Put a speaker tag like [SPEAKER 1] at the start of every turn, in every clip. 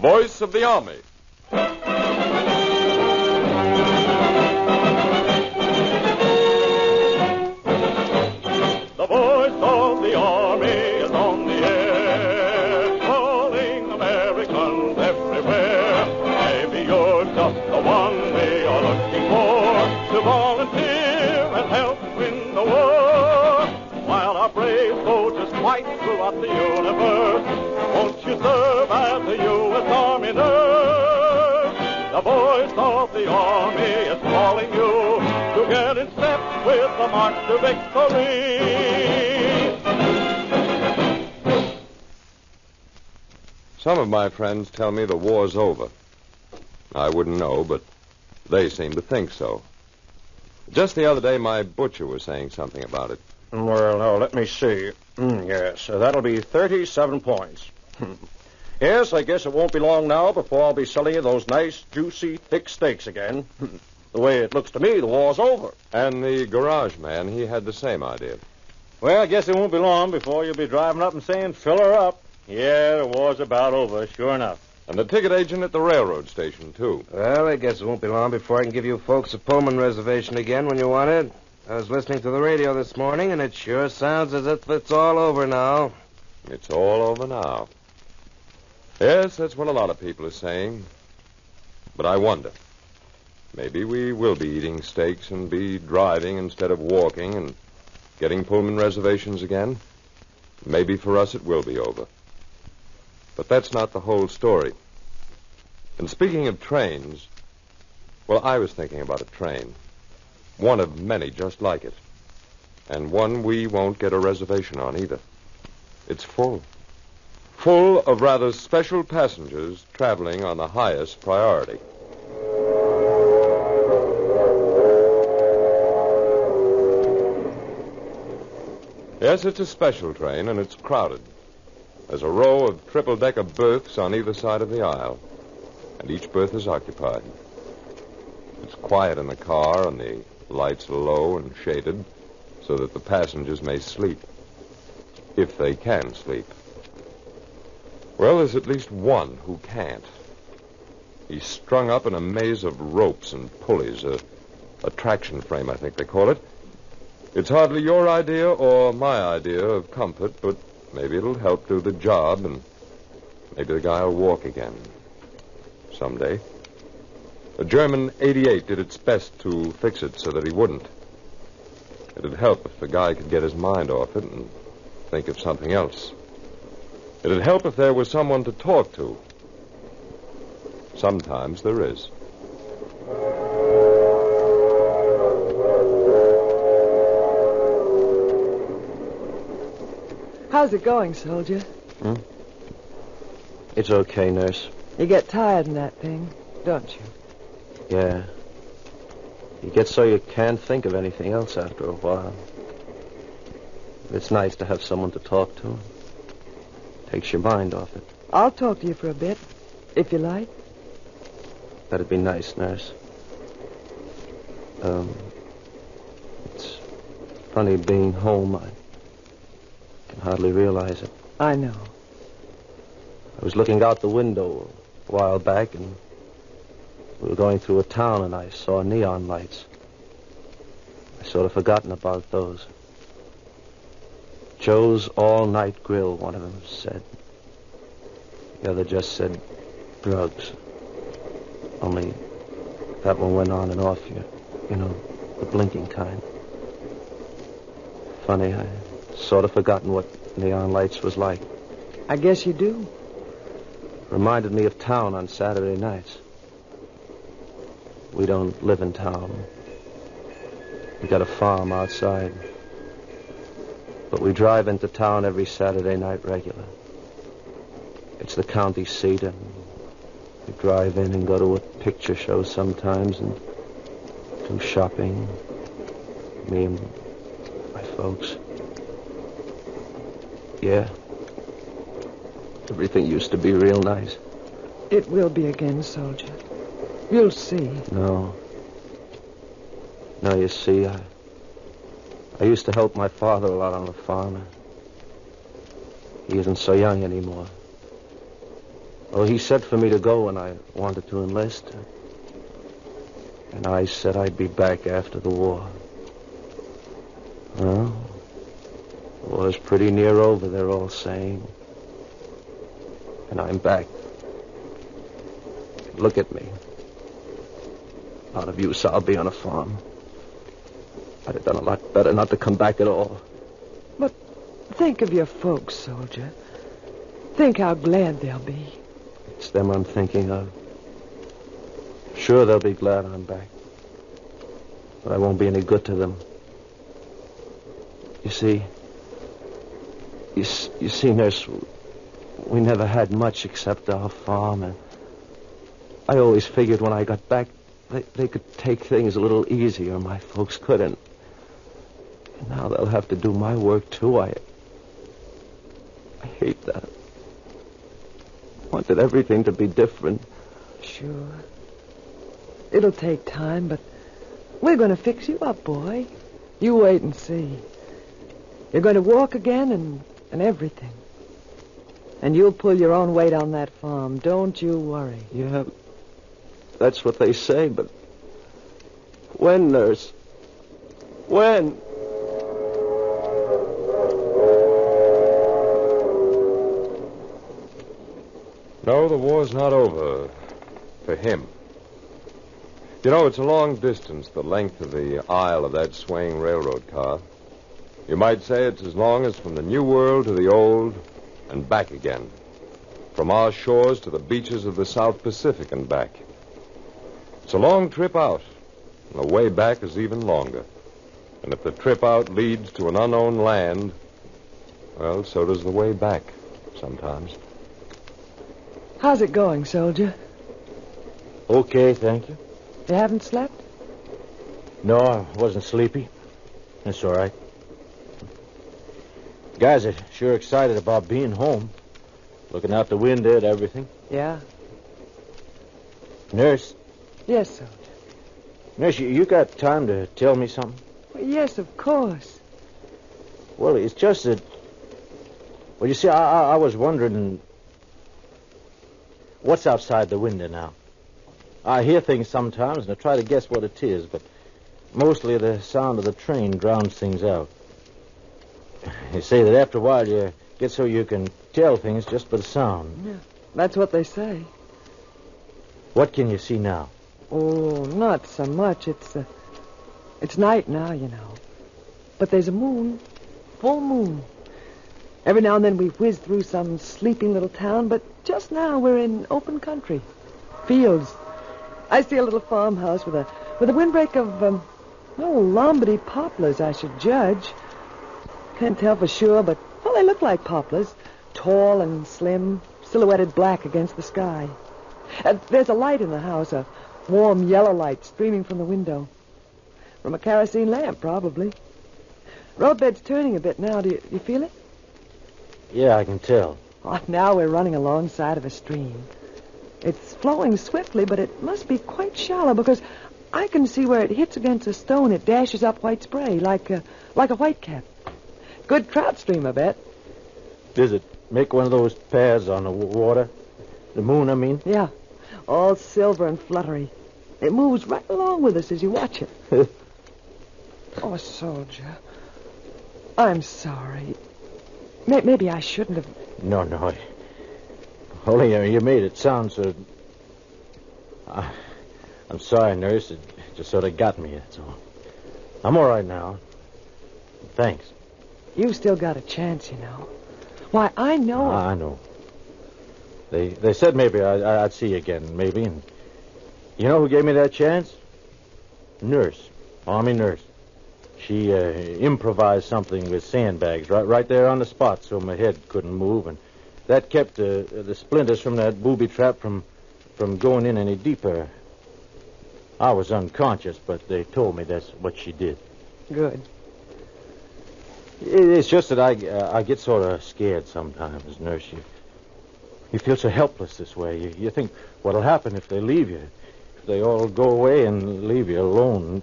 [SPEAKER 1] voice of the Army.
[SPEAKER 2] The voice of the Army is on the air, calling Americans everywhere. Maybe you're just the one we are looking for to volunteer and help win the war. While our brave soldiers fight throughout the universe, won't you serve as a U.S. Army nurse? The voice of the Army is calling you to get in step with the march to victory.
[SPEAKER 1] Some of my friends tell me the war's over. I wouldn't know, but they seem to think so. Just the other day, my butcher was saying something about it.
[SPEAKER 3] Well, now, let me see. Yes, that'll be 37 points. Yes, I guess it won't be long now before I'll be selling you those nice, juicy, thick steaks again. The way it looks to me, the war's over.
[SPEAKER 1] And the garage man, he had the same idea.
[SPEAKER 4] Well, I guess it won't be long before you'll be driving up and saying, fill her up. Yeah, the war's about over, sure enough.
[SPEAKER 1] And the ticket agent at the railroad station, too.
[SPEAKER 5] Well, I guess it won't be long before I can give you folks a Pullman reservation again when you want it. I was listening to the radio this morning, and it sure sounds as if it's all over now.
[SPEAKER 1] It's all over now. Yes, that's what a lot of people are saying. But I wonder. Maybe we will be eating steaks and be driving instead of walking and getting Pullman reservations again. Maybe for us it will be over. But that's not the whole story. And speaking of trains, well, I was thinking about a train. One of many just like it. And one we won't get a reservation on either. It's full. Full of rather special passengers traveling on the highest priority. Yes, it's a special train, and it's crowded. There's a row of triple-decker berths on either side of the aisle, and each berth is occupied. It's quiet in the car, and the lights are low and shaded so that the passengers may sleep, if they can sleep. Well, there's at least one who can't. He's strung up in a maze of ropes and pulleys, a traction frame, I think they call it. It's hardly your idea or my idea of comfort, but maybe it'll help do the job, and maybe the guy will walk again someday. A German 88 did its best to fix it so that he wouldn't. It'd help if the guy could get his mind off it and think of something else. It'd help if there was someone to talk to. Sometimes there is.
[SPEAKER 6] How's it going, soldier?
[SPEAKER 3] It's okay, nurse.
[SPEAKER 6] You get tired in that thing, don't you?
[SPEAKER 3] Yeah. You get so you can't think of anything else after a while. It's nice to have someone to talk to. Takes your mind off it.
[SPEAKER 6] I'll talk to you for a bit, if you like.
[SPEAKER 3] That'd be nice, nurse. It's funny being home. I can hardly realize it.
[SPEAKER 6] I know.
[SPEAKER 3] I was looking out the window a while back, and we were going through a town, and I saw neon lights. I sort of forgotten about those. Joe's All-Night Grill, one of them said. The other just said drugs. Only that one went on and off, you know, the blinking kind. Funny, I sort of forgotten what neon lights was like.
[SPEAKER 6] I guess you do.
[SPEAKER 3] Reminded me of town on Saturday nights. We don't live in town. We got a farm outside. But we drive into town every Saturday night regular. It's the county seat, and we drive in and go to a picture show sometimes and do shopping. Me and my folks. Yeah. Everything used to be real nice.
[SPEAKER 6] It will be again, soldier. You'll see.
[SPEAKER 3] No, you see, I used to help my father a lot on the farm. He isn't so young anymore. Well, he said for me to go when I wanted to enlist. And I said I'd be back after the war. Well, the war's pretty near over, they're all saying. And I'm back. Look at me. Out of use, I'll be on a farm. I'd have done a lot better not to come back at all.
[SPEAKER 6] But think of your folks, soldier. Think how glad they'll be.
[SPEAKER 3] It's them I'm thinking of. Sure, they'll be glad I'm back. But I won't be any good to them. You see, Nurse, we never had much except our farm, and I always figured when I got back, they could take things a little easier. My folks couldn't. And now they'll have to do my work, too. I hate that. I wanted everything to be different.
[SPEAKER 6] Sure. It'll take time, but we're going to fix you up, boy. You wait and see. You're going to walk again and everything. And you'll pull your own weight on that farm. Don't you worry.
[SPEAKER 3] Yeah, that's what they say, but when, Nurse? When?
[SPEAKER 1] No, the war's not over. For him. You know, it's a long distance, the length of the aisle of that swaying railroad car. You might say it's as long as from the New World to the Old and back again. From our shores to the beaches of the South Pacific and back. It's a long trip out, and the way back is even longer. And if the trip out leads to an unknown land, well, so does the way back sometimes.
[SPEAKER 6] How's it going, soldier?
[SPEAKER 4] Okay, thank you.
[SPEAKER 6] You haven't slept?
[SPEAKER 4] No, I wasn't sleepy. That's all right. Guys are sure excited about being home. Looking out the window at everything.
[SPEAKER 6] Yeah.
[SPEAKER 4] Nurse.
[SPEAKER 6] Yes, soldier.
[SPEAKER 4] Nurse, you got time to tell me something?
[SPEAKER 6] Well, yes, of course.
[SPEAKER 4] Well, it's just that... Well, you see, I was wondering... What's outside the window now? I hear things sometimes, and I try to guess what it is, but mostly the sound of the train drowns things out. They say that after a while you get so you can tell things just by the sound.
[SPEAKER 6] Yeah, that's what they say.
[SPEAKER 4] What can you see now?
[SPEAKER 6] Oh, not so much. It's night now, you know. But there's a moon. Full moon. Every now and then we whiz through some sleeping little town, but just now we're in open country. Fields. I see a little farmhouse with a windbreak of, Lombardy poplars, I should judge. Can't tell for sure, but, well, they look like poplars. Tall and slim, silhouetted black against the sky. There's a light in the house, a warm yellow light streaming from the window. From a kerosene lamp, probably. Roadbed's turning a bit now. Do you feel it?
[SPEAKER 4] Yeah, I can tell.
[SPEAKER 6] Oh, now we're running alongside of a stream. It's flowing swiftly, but it must be quite shallow because I can see where it hits against a stone. It dashes up white spray like a whitecap. Good trout stream, I bet.
[SPEAKER 4] Does it make one of those paths on the water? The moon, I mean?
[SPEAKER 6] Yeah, all silver and fluttery. It moves right along with us as you watch it. Oh, soldier, I'm sorry. Maybe I shouldn't have...
[SPEAKER 4] No. Only you made it sound so... I'm sorry, nurse. It just sort of got me, that's all. I'm all right now. Thanks.
[SPEAKER 6] You've still got a chance, you know. Why, I know...
[SPEAKER 4] I know. They said maybe I'd see you again, maybe. And you know who gave me that chance? Nurse. Army nurse. She improvised something with sandbags right there on the spot so my head couldn't move, and that kept the splinters from that booby trap from going in any deeper. I was unconscious, but they told me that's what she did.
[SPEAKER 6] Good.
[SPEAKER 4] It's just that I get sort of scared sometimes, nurse. You feel so helpless this way. You think what'll happen if they leave you, if they all go away and leave you alone.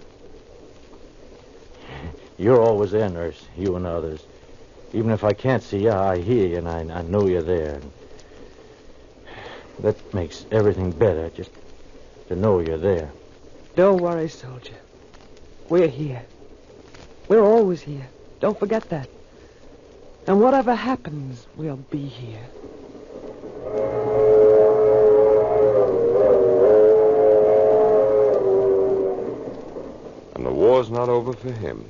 [SPEAKER 4] You're always there, nurse, you and others. Even if I can't see you, I hear you, and I know you're there. That makes everything better, just to know you're there.
[SPEAKER 6] Don't worry, soldier. We're here. We're always here. Don't forget that. And whatever happens, we'll be here.
[SPEAKER 1] And the war's not over for him.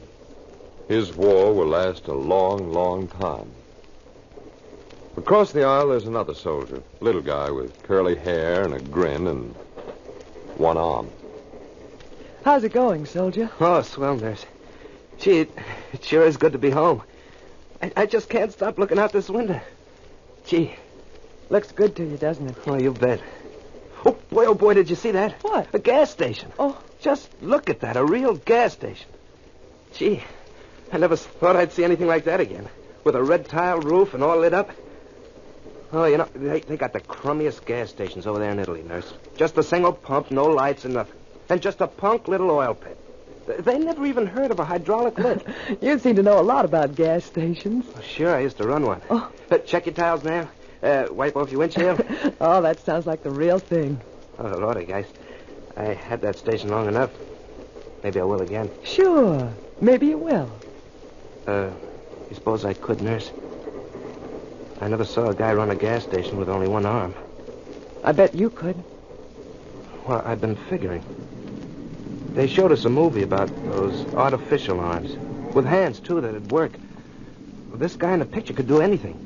[SPEAKER 1] His war will last a long, long time. Across the aisle, there's another soldier. Little guy with curly hair and a grin and one arm.
[SPEAKER 6] How's it going, soldier?
[SPEAKER 5] Oh, swell, nurse. Gee, it sure is good to be home. I just can't stop looking out this window. Gee.
[SPEAKER 6] Looks good to you, doesn't it?
[SPEAKER 5] Oh, you bet. Oh, boy, did you see that?
[SPEAKER 6] What?
[SPEAKER 5] A gas station.
[SPEAKER 6] Oh.
[SPEAKER 5] Just look at that, a real gas station. Gee, I never thought I'd see anything like that again. With a red tile roof and all lit up. Oh, you know, they got the crummiest gas stations over there in Italy, nurse. Just a single pump, no lights and nothing. And just a punk little oil pit. They never even heard of a hydraulic lift.
[SPEAKER 6] You seem to know a lot about gas stations.
[SPEAKER 5] Oh, sure, I used to run one.
[SPEAKER 6] Oh.
[SPEAKER 5] Check your tiles now. Wipe off your windshield.
[SPEAKER 6] Oh, that sounds like the real thing.
[SPEAKER 5] Oh, Lordy, guys. I had that station long enough. Maybe I will again.
[SPEAKER 6] Sure. Maybe you will.
[SPEAKER 5] You suppose I could, nurse? I never saw a guy run a gas station with only one arm.
[SPEAKER 6] I bet you could.
[SPEAKER 5] Well, I've been figuring. They showed us a movie about those artificial arms. With hands, too, that'd work. Well, this guy in the picture could do anything.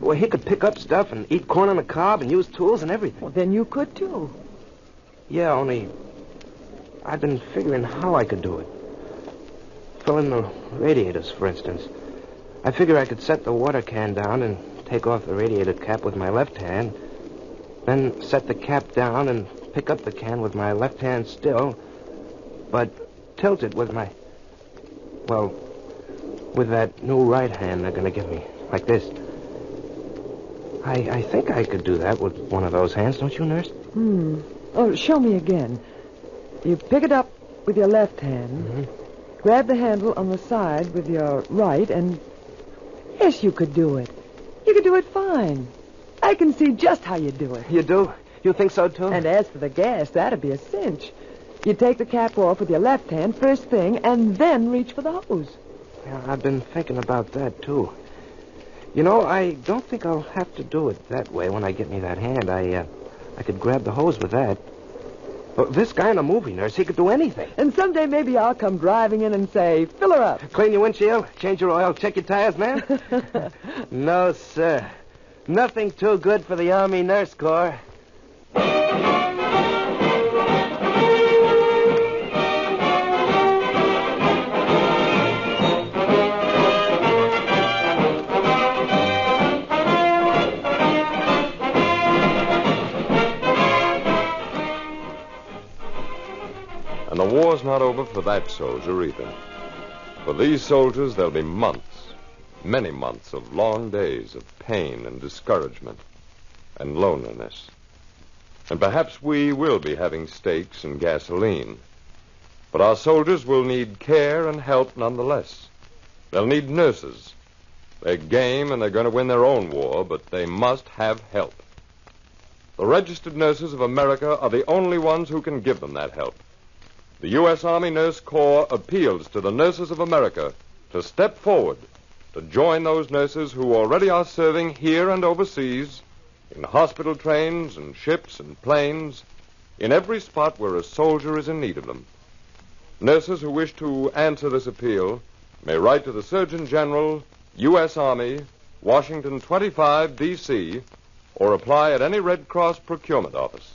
[SPEAKER 5] Well, he could pick up stuff and eat corn on the cob and use tools and everything.
[SPEAKER 6] Well, then you could, too.
[SPEAKER 5] Yeah, only I've been figuring how I could do it. Fill in the radiators, for instance. I figure I could set the water can down and take off the radiator cap with my left hand, then set the cap down and pick up the can with my left hand still, but tilt it with my... well, with that new right hand they're going to give me, like this. I think I could do that with one of those hands, don't you, nurse?
[SPEAKER 6] Oh, show me again. You pick it up with your left hand, grab the handle on the side with your right, and... yes, you could do it. You could do it fine. I can see just how you do it.
[SPEAKER 5] You do? You think so, too?
[SPEAKER 6] And as for the gas, that'd be a cinch. You take the cap off with your left hand first thing, and then reach for the hose.
[SPEAKER 5] Yeah, I've been thinking about that, too. You know, I don't think I'll have to do it that way when I get me that hand. I could grab the hose with that. Well, this guy in the movie, nurse, he could do anything.
[SPEAKER 6] And someday maybe I'll come driving in and say, fill her up.
[SPEAKER 5] Clean your windshield, change your oil, check your tires, man. No, sir. Nothing too good for the Army Nurse Corps.
[SPEAKER 1] And the war's not over for that soldier either. For these soldiers, there'll be months, many months of long days of pain and discouragement and loneliness. And perhaps we will be having steaks and gasoline. But our soldiers will need care and help nonetheless. They'll need nurses. They're game and they're going to win their own war, but they must have help. The registered nurses of America are the only ones who can give them that help. The U.S. Army Nurse Corps appeals to the nurses of America to step forward, to join those nurses who already are serving here and overseas, in hospital trains and ships and planes, in every spot where a soldier is in need of them. Nurses who wish to answer this appeal may write to the Surgeon General, U.S. Army, Washington 25, D.C., or apply at any Red Cross procurement office.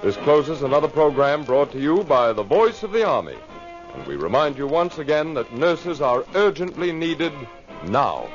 [SPEAKER 1] This closes another program brought to you by the Voice of the Army. And we remind you once again that nurses are urgently needed now.